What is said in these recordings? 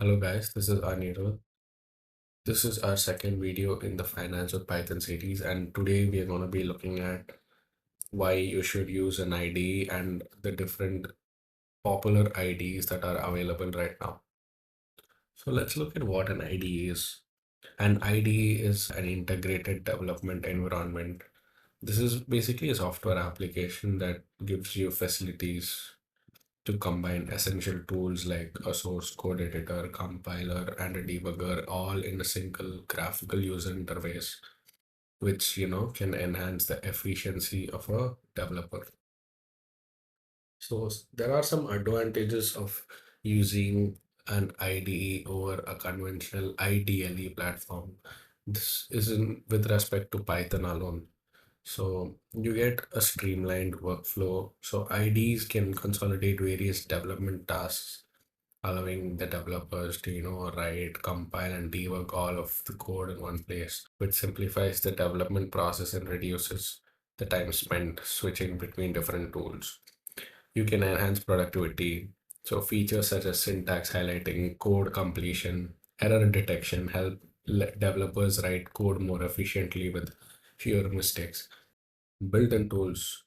Hello guys, this is Anirudh. This is our second video in the Finance with Python series, and today we are going to be looking at why you should use an IDE and the different popular IDEs that are available right now. So let's look at what an IDE is. An IDE is an integrated development environment. This is basically a software application that gives you facilities to combine essential tools like a source code editor, compiler, and a debugger all in a single graphical user interface, which can enhance the efficiency of a developer. So there are some advantages of using an IDE over a conventional IDLE platform. This isn't with respect to Python alone. So you get a streamlined workflow. So IDs can consolidate various development tasks, allowing the developers to, write, compile, and debug all of the code in one place, which simplifies the development process and reduces the time spent switching between different tools. You can enhance productivity. So features such as syntax highlighting, code completion, error detection help developers write code more efficiently with fewer mistakes. Built-in tools.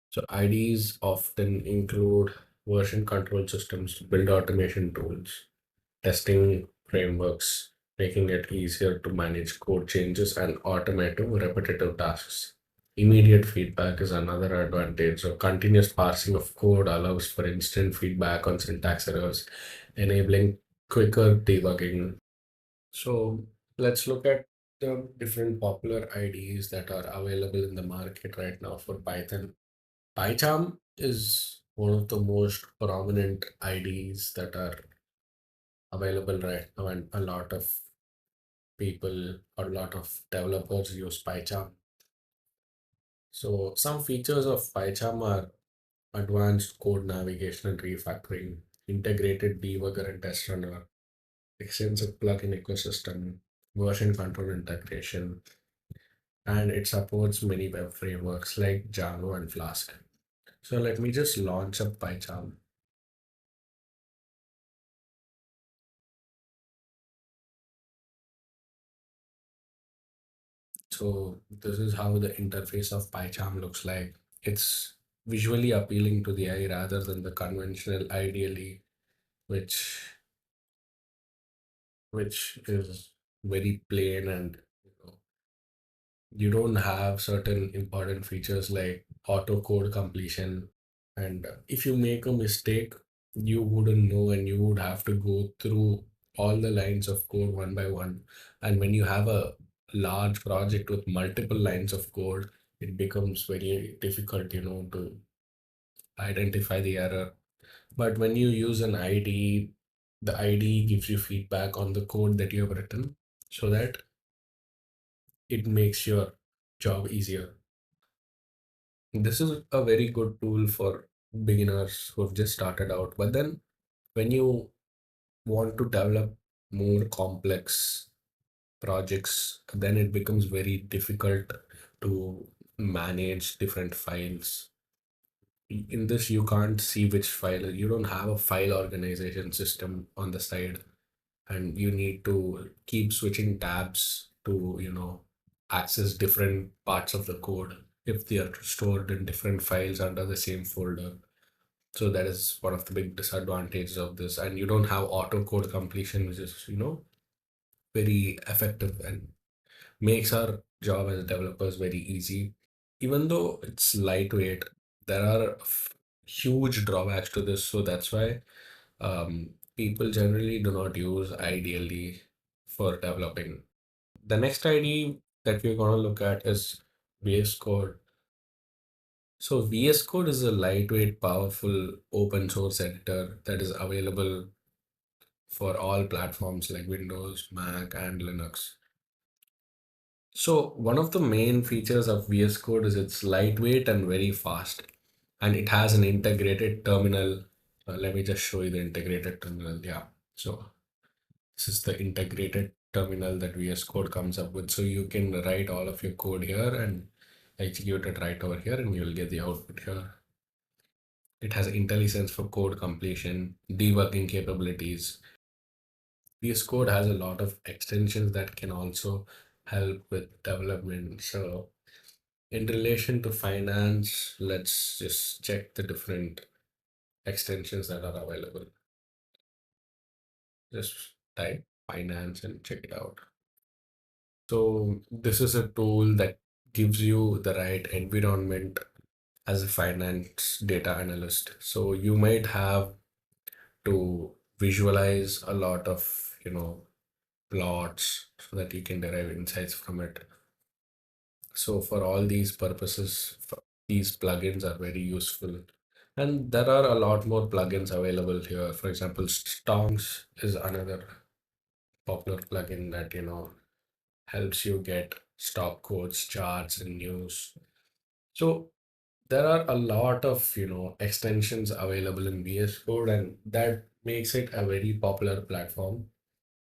So IDs often include version control systems, build automation tools, testing frameworks, making it easier to manage code changes and automate repetitive tasks. Immediate feedback is another advantage. So continuous parsing of code allows for instant feedback on syntax errors, enabling quicker debugging. So let's look at the different popular IDEs that are available in the market right now for Python. PyCharm is one of the most prominent IDs that are available right now, and a lot of people or a lot of developers use PyCharm. So some features of PyCharm are advanced code navigation and refactoring, integrated debugger and test runner, extensive plugin ecosystem, version control integration, and it supports many web frameworks like Django and Flask. So let me just launch up PyCharm. So this is how the interface of PyCharm looks like. It's visually appealing to the eye rather than the conventional ideally, which is very plain and you don't have certain important features like auto code completion. And if you make a mistake, you wouldn't know and you would have to go through all the lines of code one by one. And when you have a large project with multiple lines of code, it becomes very difficult, to identify the error. But when you use an IDE, the IDE gives you feedback on the code that you have written so that it makes your job easier. This is a very good tool for beginners who have just started out. But then when you want to develop more complex projects, then it becomes very difficult to manage different files. In this, you can't see which file, you don't have a file organization system on the side, and you need to keep switching tabs to, access different parts of the code if they are stored in different files under the same folder. So that is one of the big disadvantages of this. And you don't have auto code completion, which is, very effective and makes our job as developers very easy. Even though it's lightweight, there are huge drawbacks to this. So that's why people generally do not use ideally for developing. The next ID that we're going to look at is VS Code. So VS Code is a lightweight, powerful open source editor that is available for all platforms like Windows, Mac, and Linux. So one of the main features of VS Code is it's lightweight and very fast, and it has an integrated terminal. Let me just show you the integrated terminal. Yeah. So this is the integrated terminal that VS Code comes up with. So you can write all of your code here and execute it right over here, and you'll get the output here. It has IntelliSense for code completion, debugging capabilities, VS Code has a lot of extensions that can also help with development. So in relation to finance, let's just check the different extensions that are available. Just type finance and check it out. So this is a tool that gives you the right environment as a finance data analyst. So you might have to visualize a lot of, plots so that you can derive insights from it. So for all these purposes, these plugins are very useful. And there are a lot more plugins available here. For example, Stonks is another popular plugin that, helps you get stock quotes, charts, and news. So there are a lot of, extensions available in VS Code, and that makes it a very popular platform.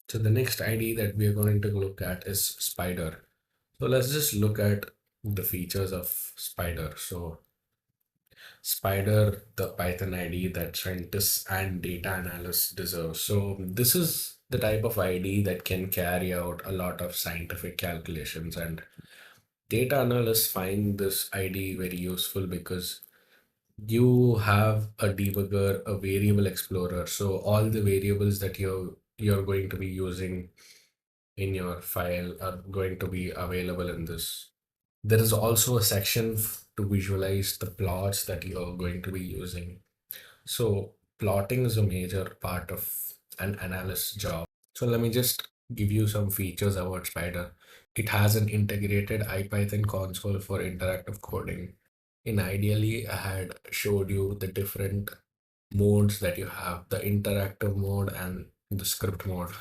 So the next ID that we are going to look at is Spider. So let's just look at the features of Spider. So Spider, the Python ID that scientists and data analysts deserve. So this is the type of ID that can carry out a lot of scientific calculations, and data analysts find this ID very useful because you have a debugger, a variable explorer. So all the variables that you're going to be using in your file are going to be available in this. There is also a section to visualize the plots that you're going to be using. So plotting is a major part of an analyst job. So let me just give you some features about Spider. It has an integrated IPython console for interactive coding. In ideally, I had showed you the different modes that you have, the interactive mode and the script mode.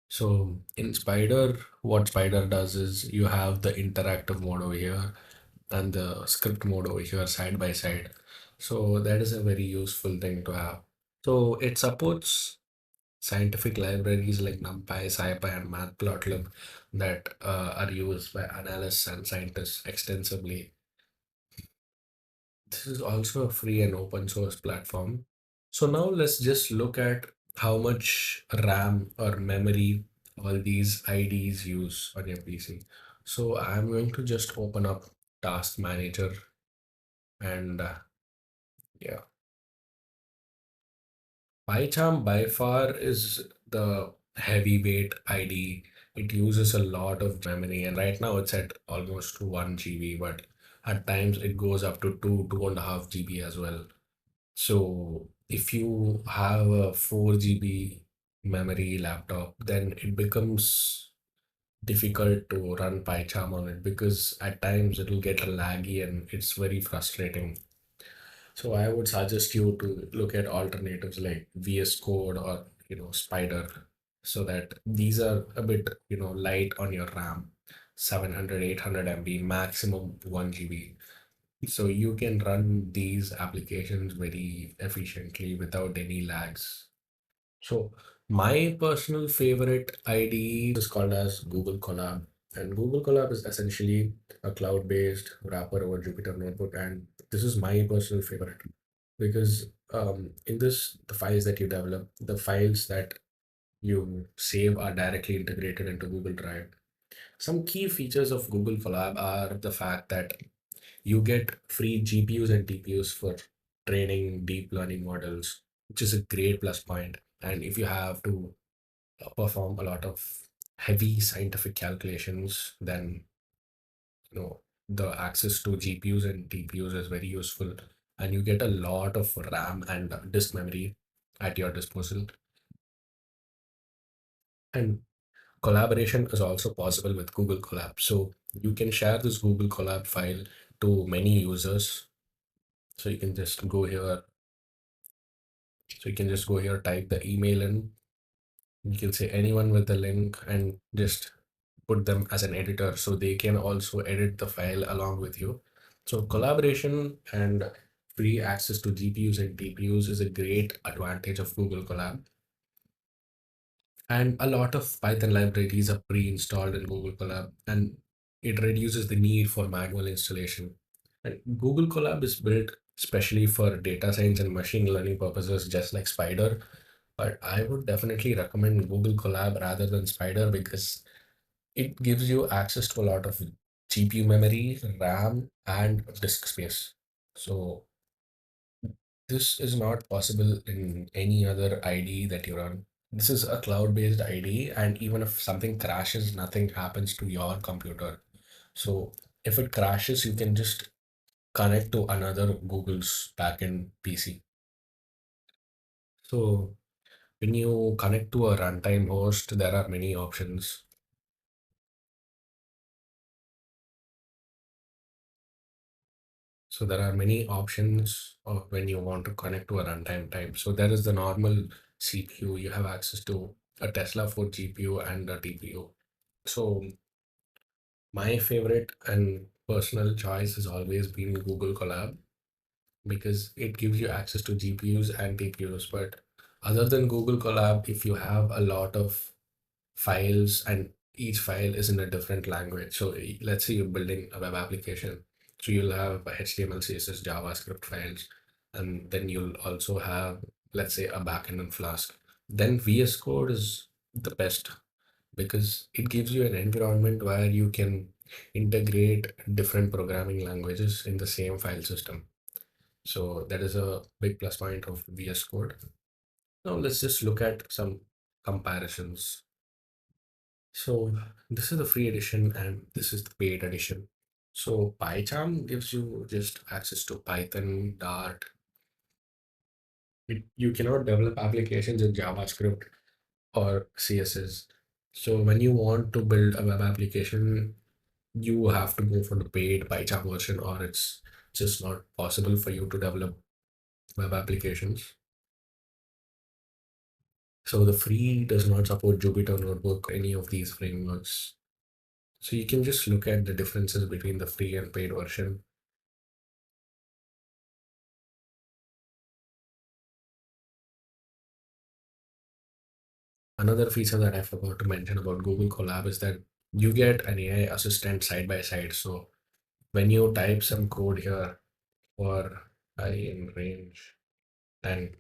So in Spider, what Spider does is you have the interactive mode over here and the script mode over here side by side. So that is a very useful thing to have. So it supports scientific libraries like NumPy, SciPy, and Matplotlib that are used by analysts and scientists extensively. This is also a free and open source platform. So now let's just look at how much RAM or memory all these IDs use on your PC. So I'm going to just open up Task Manager and yeah, PyCharm by far is the heavyweight ID. It uses a lot of memory, and right now it's at almost 1 GB, but at times it goes up to 2.5 GB as well. So if you have a 4 GB memory laptop, then it becomes difficult to run PyCharm on it because at times it will get laggy and it's very frustrating. So I would suggest you to look at alternatives like VS Code or Spider, so that these are a bit light on your RAM, 700, 800 MB, maximum 1 GB. So you can run these applications very efficiently without any lags. So my personal favorite IDE is called as Google Colab. And Google Colab is essentially a cloud-based wrapper over Jupyter Notebook. And this is my personal favorite because in this, the files that you develop, the files that you save are directly integrated into Google Drive. Some key features of Google Colab are the fact that you get free GPUs and TPUs for training deep learning models, which is a great plus point. And if you have to perform a lot of heavy scientific calculations, then the access to GPUs and TPUs is very useful, and you get a lot of RAM and disk memory at your disposal. And collaboration is also possible with Google Colab. So you can share this Google Colab file to many users. So you can just go here. So you can just go here, type the email in. You can say anyone with the link and just put them as an editor so they can also edit the file along with you. So collaboration and free access to GPUs and TPUs is a great advantage of Google Colab. And a lot of Python libraries are pre-installed in Google Colab, and it reduces the need for manual installation. And Google Colab is built especially for data science and machine learning purposes, just like Spider. But I would definitely recommend Google Colab rather than Spider because it gives you access to a lot of GPU memory, RAM, and disk space. So this is not possible in any other IDE that you run. This is a cloud-based IDE, and even if something crashes, nothing happens to your computer. So if it crashes, you can just connect to another Google's backend PC. So when you connect to a runtime host, there are many options. So there are many options of when you want to connect to a runtime type. So there is the normal CPU. You have access to a Tesla 4 GPU and a TPU. So my favorite and personal choice has always been Google Colab because it gives you access to GPUs and TPUs. But other than Google Colab, if you have a lot of files and each file is in a different language. So let's say you're building a web application. So you'll have a HTML, CSS, JavaScript files, and then you'll also have, let's say, a backend in Flask. Then VS Code is the best because it gives you an environment where you can integrate different programming languages in the same file system. So that is a big plus point of VS Code. Now let's just look at some comparisons. So this is the free edition and this is the paid edition. So PyCharm gives you just access to Python, Dart. You cannot develop applications in JavaScript or CSS. So when you want to build a web application, you have to go for the paid PyCharm version, or it's just not possible for you to develop web applications. So the free does not support Jupyter Notebook or any of these frameworks. So you can just look at the differences between the free and paid version. Another feature that I forgot to mention about Google Colab is that you get an AI assistant side by side. So when you type some code here for I in range and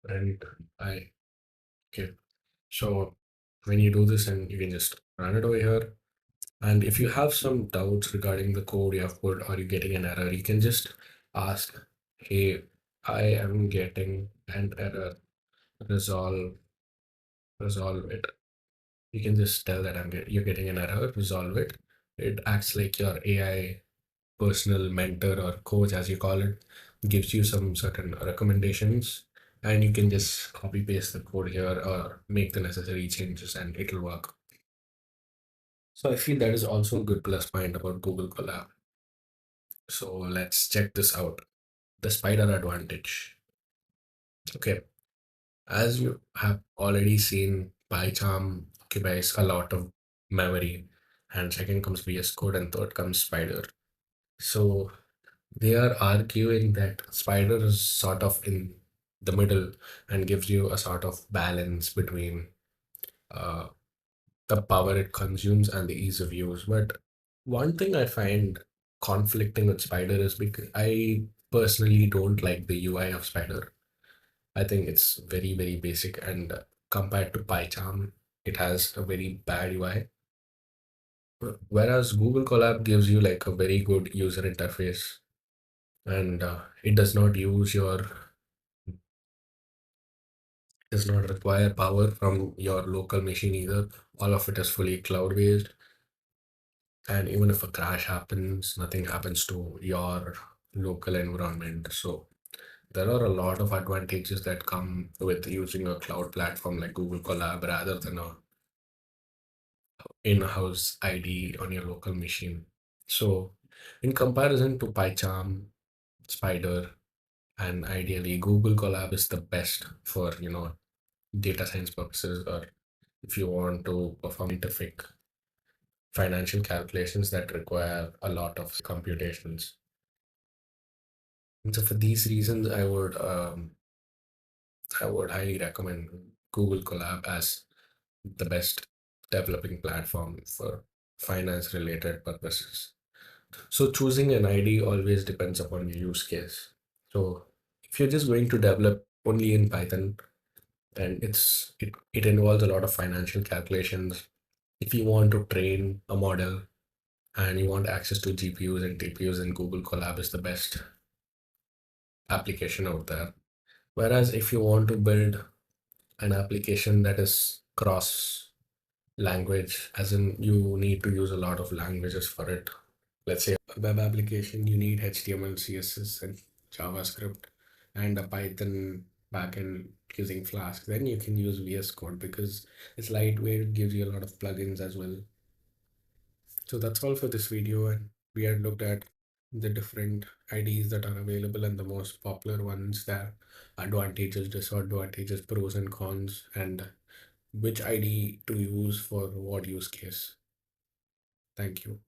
rent I, okay. So when you do this and you can just run it over here. And if you have some doubts regarding the code you have put or you're getting an error, you can just ask, hey, I am getting an error, resolve, resolve it. You can just tell that you're getting an error, resolve it. It acts like your AI personal mentor or coach, as you call it, gives you some certain recommendations, and you can just copy paste the code here or make the necessary changes, and it'll work. So I feel that is also a good plus point about Google Colab. So let's check this out. The spider advantage. Okay, as you have already seen, PyCharm occupies a lot of memory, and second comes VS Code, and third comes Spider. So they are arguing that Spider is sort of in the middle and gives you a sort of balance between uh, the power it consumes and the ease of use. But one thing I find conflicting with Spider is because I personally don't like the UI of Spider. I think it's very, very basic, and compared to PyCharm, it has a very bad UI. Whereas Google Colab gives you like a very good user interface, and it does not require power from your local machine either. All of it is fully cloud based, and even if a crash happens, nothing happens to your local environment. So there are a lot of advantages that come with using a cloud platform like Google Colab rather than a in-house ID on your local machine. So in comparison to PyCharm, Spider, and ideally Google Colab is the best for, data science purposes, or if you want to perform scientific financial calculations that require a lot of computations. And so for these reasons, I would highly recommend Google Colab as the best developing platform for finance related purposes. So choosing an ID always depends upon your use case. So if you're just going to develop only in Python, and it involves a lot of financial calculations. If you want to train a model and you want access to GPUs and TPUs, then Google Colab is the best application out there. Whereas if you want to build an application that is cross language, as in you need to use a lot of languages for it. Let's say a web application, you need HTML, CSS, and JavaScript, and a Python backend using Flask. Then you can use VS Code because it's lightweight, it gives you a lot of plugins as well. So that's all for this video, and we had looked at the different IDs that are available and the most popular ones, their advantages, disadvantages, pros and cons, and which ID to use for what use case. Thank you.